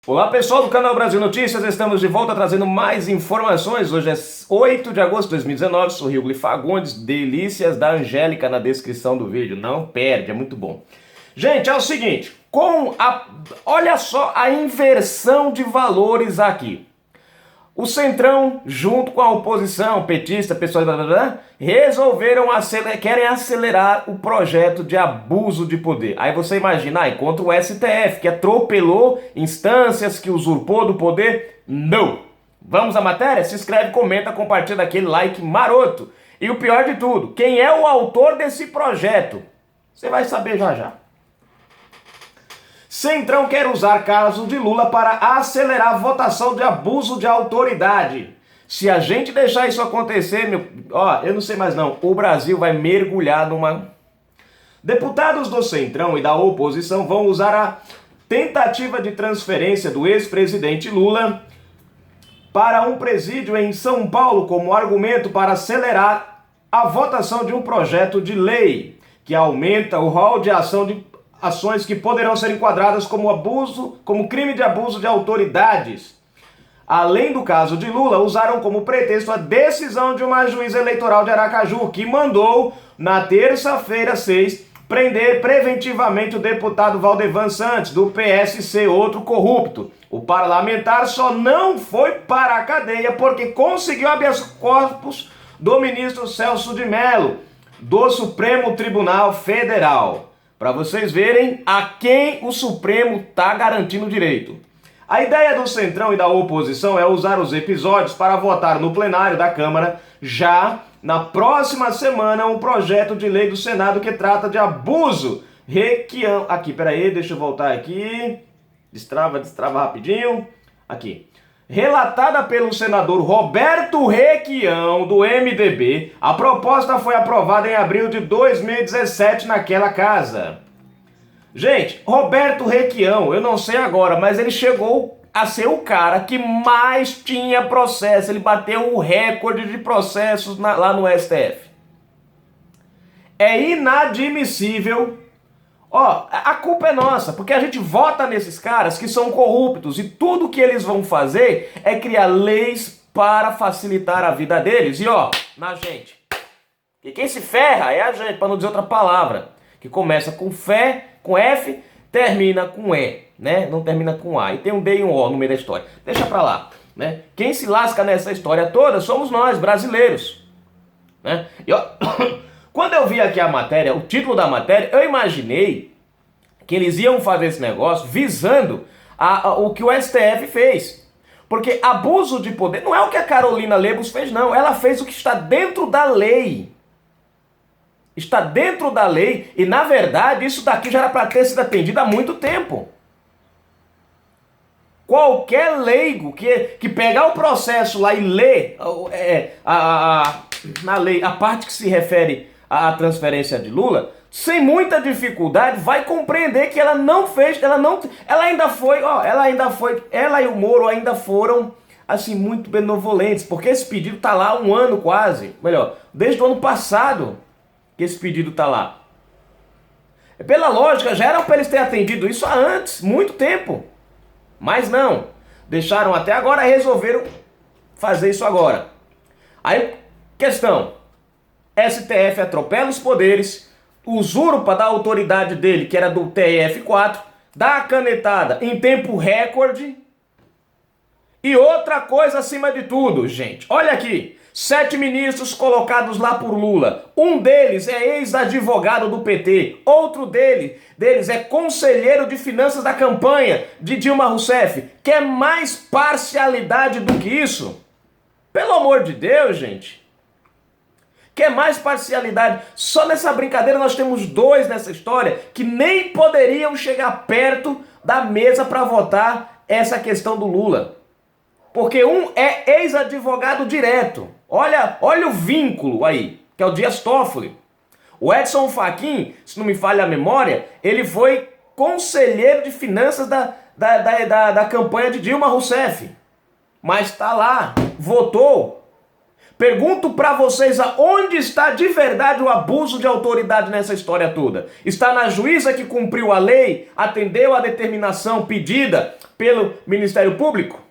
Olá pessoal do canal Brasil Notícias, estamos de volta trazendo mais informações. Hoje é 8 de agosto de 2019, sou Rubli Fagundes, delícias da Angélica na descrição do vídeo, não perde, é muito bom. Gente, é o seguinte, olha só a inversão de valores aqui. O Centrão, junto com a oposição, petista, pessoal, querem acelerar o projeto de abuso de poder. Aí você imagina, contra o STF, que atropelou instâncias, que usurpou do poder. Não! Vamos à matéria? Se inscreve, comenta, compartilha aquele like maroto. E o pior de tudo, quem é o autor desse projeto? Você vai saber já já. Centrão quer usar casos de Lula para acelerar a votação de abuso de autoridade. Se a gente deixar isso acontecer, eu não sei mais não, o Brasil vai mergulhar numa... Deputados do Centrão e da oposição vão usar a tentativa de transferência do ex-presidente Lula para um presídio em São Paulo como argumento para acelerar a votação de um projeto de lei que aumenta o rol de ações que poderão ser enquadradas como crime de abuso de autoridades. Além do caso de Lula, usaram como pretexto a decisão de uma juíza eleitoral de Aracaju, que mandou, na terça-feira 6, prender preventivamente o deputado Valdevan Santos, do PSC, outro corrupto. O parlamentar só não foi para a cadeia porque conseguiu habeas corpus do ministro Celso de Mello, do Supremo Tribunal Federal. Para vocês verem a quem o Supremo está garantindo direito. A ideia do Centrão e da oposição é usar os episódios para votar no plenário da Câmara já na próxima semana um projeto de lei do Senado que trata de abuso. Aqui, peraí, deixa eu voltar aqui. Destrava rapidinho. Aqui. Relatada pelo senador Roberto Requião, do MDB, a proposta foi aprovada em abril de 2017 naquela casa. Gente, Roberto Requião, eu não sei agora, mas ele chegou a ser o cara que mais tinha processo. Ele bateu o recorde de processos lá no STF. É inadmissível. A culpa é nossa, porque a gente vota nesses caras que são corruptos e tudo que eles vão fazer é criar leis para facilitar a vida deles. E na gente. E quem se ferra é a gente, para não dizer outra palavra, que começa com fé, com F, termina com E, né? Não termina com A. E tem um D e um O no meio da história. Deixa pra lá, né? Quem se lasca nessa história toda somos nós, brasileiros, né? E quando eu vi aqui a matéria, o título da matéria, eu imaginei que eles iam fazer esse negócio visando o que o STF fez. Porque abuso de poder não é o que a Carolina Lebos fez, não. Ela fez o que está dentro da lei. Está dentro da lei e, na verdade, isso daqui já era para ter sido atendido há muito tempo. Qualquer leigo que pegar o processo lá e ler na lei a parte que se refere à transferência de Lula, sem muita dificuldade vai compreender que ela não fez, ela e o Moro ainda foram assim muito benevolentes, porque esse pedido está lá há um ano quase, melhor, desde o ano passado que esse pedido está lá. Pela lógica, já era para eles terem atendido isso há antes, muito tempo. Mas não, deixaram até agora, resolveram fazer isso agora. Aí, questão, STF atropela os poderes, usurpa da autoridade dele, que era do TRF4, dá a canetada em tempo recorde. E outra coisa acima de tudo, gente, olha aqui, 7 ministros colocados lá por Lula. Um deles é ex-advogado do PT. Outro deles é conselheiro de finanças da campanha de Dilma Rousseff. Quer mais parcialidade do que isso? Pelo amor de Deus, gente. Quer mais parcialidade? Só nessa brincadeira nós temos 2 nessa história que nem poderiam chegar perto da mesa para votar essa questão do Lula. Porque um é ex-advogado direto. Olha o vínculo aí, que é o Dias Toffoli. O Edson Fachin, se não me falha a memória, ele foi conselheiro de finanças da campanha de Dilma Rousseff. Mas está lá, votou. Pergunto para vocês aonde está de verdade o abuso de autoridade nessa história toda. Está na juíza que cumpriu a lei, atendeu a determinação pedida pelo Ministério Público?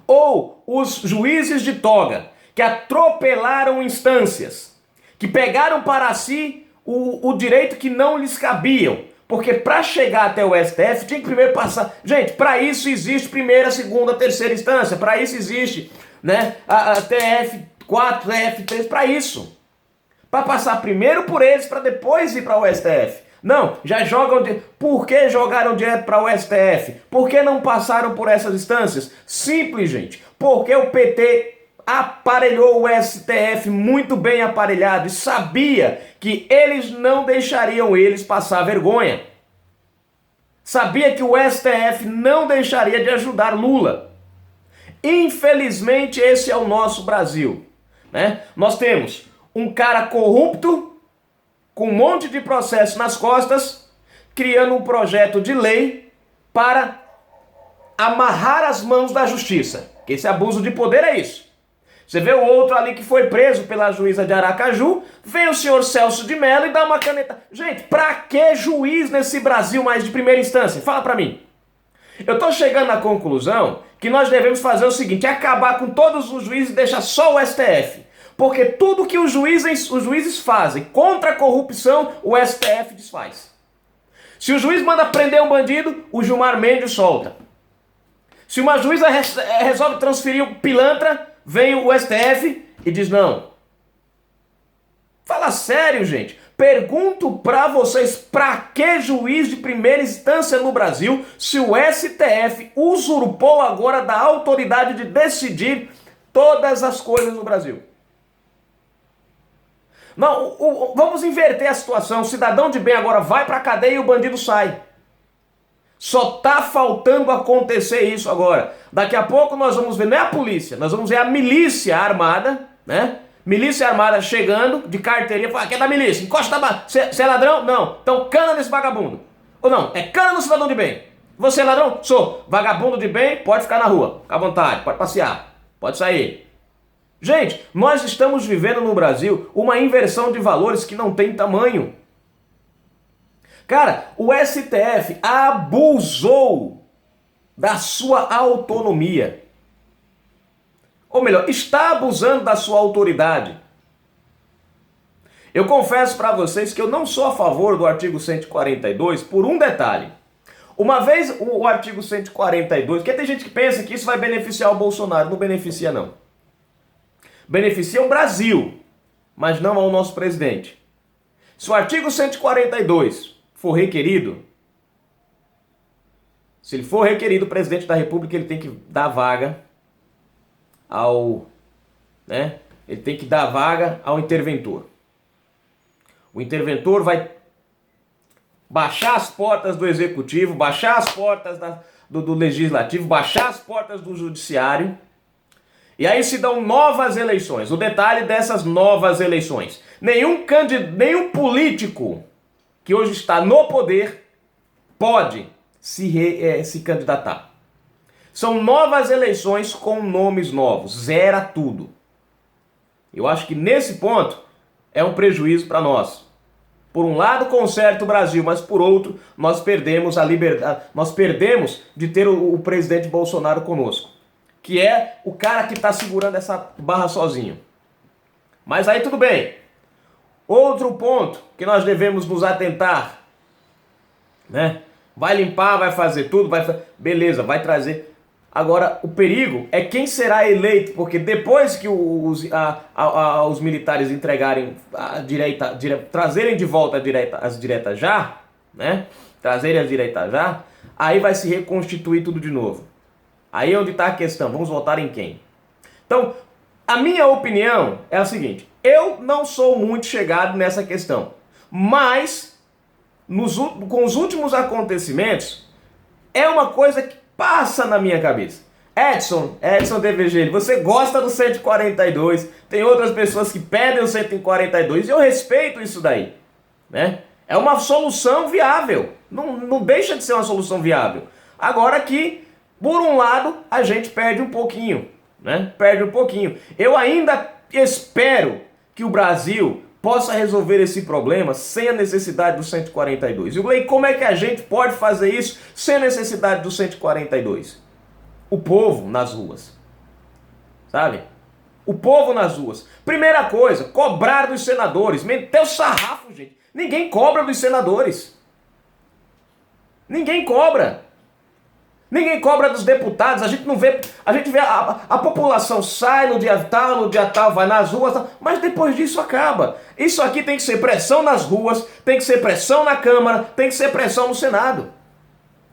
Ou os juízes de toga que atropelaram instâncias, que pegaram para si o direito que não lhes cabiam? Porque para chegar até o STF tinha que primeiro passar... Gente, para isso existe primeira, segunda, terceira instância. Para isso existe, né, a TF4, TF3, para isso. Para passar primeiro por eles, para depois ir para o STF. Não, já jogam... Por que jogaram direto para o STF? Por que não passaram por essas instâncias? Simples, gente. Porque o PT aparelhou o STF muito bem aparelhado e sabia que eles não deixariam eles passar vergonha. Sabia que o STF não deixaria de ajudar Lula. Infelizmente, esse é o nosso Brasil, né? Nós temos um cara corrupto, com um monte de processo nas costas, criando um projeto de lei para amarrar as mãos da justiça. Esse abuso de poder é isso. Você vê o outro ali que foi preso pela juíza de Aracaju, vem o senhor Celso de Mello e dá uma caneta. Gente, pra que juiz nesse Brasil mais de primeira instância? Fala pra mim. Eu tô chegando à conclusão que nós devemos fazer o seguinte, acabar com todos os juízes e deixar só o STF. Porque tudo que os juízes fazem contra a corrupção, o STF desfaz. Se o juiz manda prender um bandido, o Gilmar Mendes solta. Se uma juíza resolve transferir um pilantra, vem o STF e diz não. Fala sério, gente. Pergunto pra vocês, pra que juiz de primeira instância no Brasil se o STF usurpou agora da autoridade de decidir todas as coisas no Brasil? Não, vamos inverter a situação. O cidadão de bem agora vai pra cadeia e o bandido sai. Só tá faltando acontecer isso agora. Daqui a pouco nós vamos ver, não é a polícia, nós vamos ver a milícia armada, né? Milícia armada chegando, de carteirinha, fala, que é da milícia, encosta da... Você é ladrão? Não. Então cana nesse vagabundo. Ou não, é cana no cidadão de bem. Você é ladrão? Sou. Vagabundo de bem, pode ficar na rua, fica à vontade, pode passear, pode sair. Gente, nós estamos vivendo no Brasil uma inversão de valores que não tem tamanho. Cara, o STF abusou da sua autonomia. Ou melhor, está abusando da sua autoridade. Eu confesso para vocês que eu não sou a favor do artigo 142 por um detalhe. Uma vez o artigo 142, porque tem gente que pensa que isso vai beneficiar o Bolsonaro, não beneficia não. Beneficia o Brasil, mas não ao nosso presidente. Se o artigo 142 for requerido, se ele for requerido, o presidente da República ele tem que dar vaga ao, né? Ele tem que dar vaga ao interventor. O interventor vai baixar as portas do executivo, baixar as portas do legislativo, baixar as portas do judiciário. E aí se dão novas eleições. O detalhe dessas novas eleições: nenhum político que hoje está no poder pode se candidatar. São novas eleições com nomes novos, zera tudo. Eu acho que nesse ponto é um prejuízo para nós. Por um lado conserta o Brasil, mas por outro nós perdemos a liberdade, nós perdemos de ter o presidente Bolsonaro conosco, que é o cara que está segurando essa barra sozinho. Mas aí tudo bem. Outro ponto que nós devemos nos atentar, né? Vai limpar, vai fazer tudo, beleza, vai trazer. Agora, o perigo é quem será eleito, porque depois que os militares entregarem a direita, trazerem de volta as diretas já, né? Trazerem as diretas já, aí vai se reconstituir tudo de novo. Aí é onde está a questão, vamos votar em quem? Então, a minha opinião é a seguinte: eu não sou muito chegado nessa questão, mas com os últimos acontecimentos, é uma coisa que passa na minha cabeça. Edson DVG, você gosta do 142, tem outras pessoas que pedem o 142, e eu respeito isso daí, né? É uma solução viável, não deixa de ser uma solução viável. Agora que, por um lado, a gente perde um pouquinho, né? Perde um pouquinho. Eu ainda espero que o Brasil possa resolver esse problema sem a necessidade do 142. E Glei, como é que a gente pode fazer isso sem a necessidade do 142? O povo nas ruas, sabe? O povo nas ruas. Primeira coisa, cobrar dos senadores. Meter o sarrafo, gente. Ninguém cobra dos senadores. Ninguém cobra. Ninguém cobra dos deputados. A gente não vê. A gente vê a população sai no dia tal, vai nas ruas, mas depois disso acaba. Isso aqui tem que ser pressão nas ruas, tem que ser pressão na Câmara, tem que ser pressão no Senado.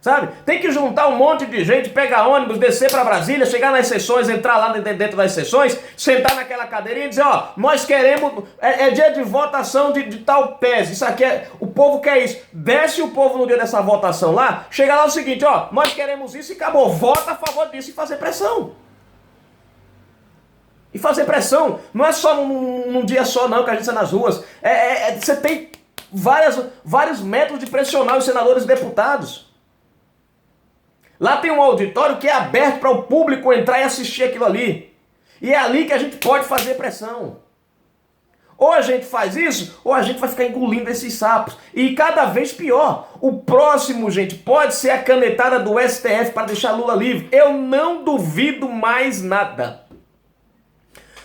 Sabe? Tem que juntar um monte de gente, pegar ônibus, descer para Brasília, chegar nas sessões, entrar lá dentro das sessões, sentar naquela cadeirinha e dizer, ó, nós queremos, é dia de votação de tal PES, isso aqui o povo quer isso. Desce o povo no dia dessa votação lá, chega lá o seguinte, ó, nós queremos isso e acabou, vota a favor disso e fazer pressão. E fazer pressão, não é só num dia só não que a gente sai nas ruas, você tem vários métodos de pressionar os senadores e deputados. Lá tem um auditório que é aberto para o público entrar e assistir aquilo ali. E é ali que a gente pode fazer pressão. Ou a gente faz isso, ou a gente vai ficar engolindo esses sapos. E cada vez pior. O próximo, gente, pode ser a canetada do STF para deixar Lula livre. Eu não duvido mais nada.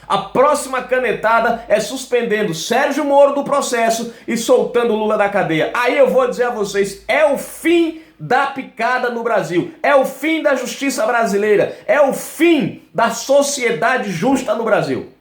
A próxima canetada é suspendendo Sérgio Moro do processo e soltando Lula da cadeia. Aí eu vou dizer a vocês, é o fim da picada no Brasil, é o fim da justiça brasileira, é o fim da sociedade justa no Brasil.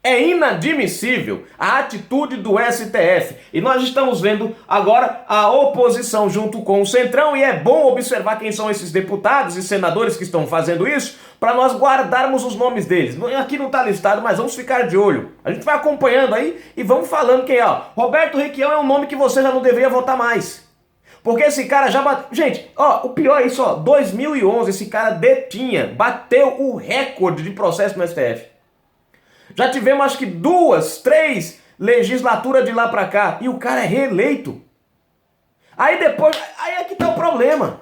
É inadmissível a atitude do STF. E nós estamos vendo agora a oposição junto com o Centrão, e é bom observar quem são esses deputados e senadores que estão fazendo isso, para nós guardarmos os nomes deles. Aqui não está listado, mas vamos ficar de olho. A gente vai acompanhando aí e vamos falando quem é. Ó, Roberto Requião é um nome que você já não deveria votar mais. Porque esse cara já bateu... Gente, ó, o pior é isso, ó. 2011 esse cara bateu o recorde de processo no STF. Já tivemos acho que 2, 3 legislaturas de lá pra cá. E o cara é reeleito. Aí depois... Aí é que tá o problema.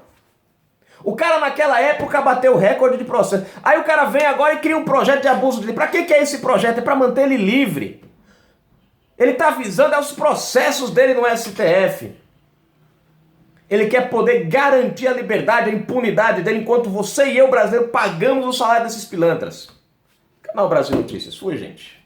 O cara naquela época bateu o recorde de processo. Aí o cara vem agora e cria um projeto de abuso de livre. Pra que é esse projeto? É pra manter ele livre. Ele tá visando aos processos dele no STF. Ele quer poder garantir a liberdade, a impunidade dele, enquanto você e eu, brasileiro, pagamos o salário desses pilantras. Canal Brasil Notícias. Fui, gente.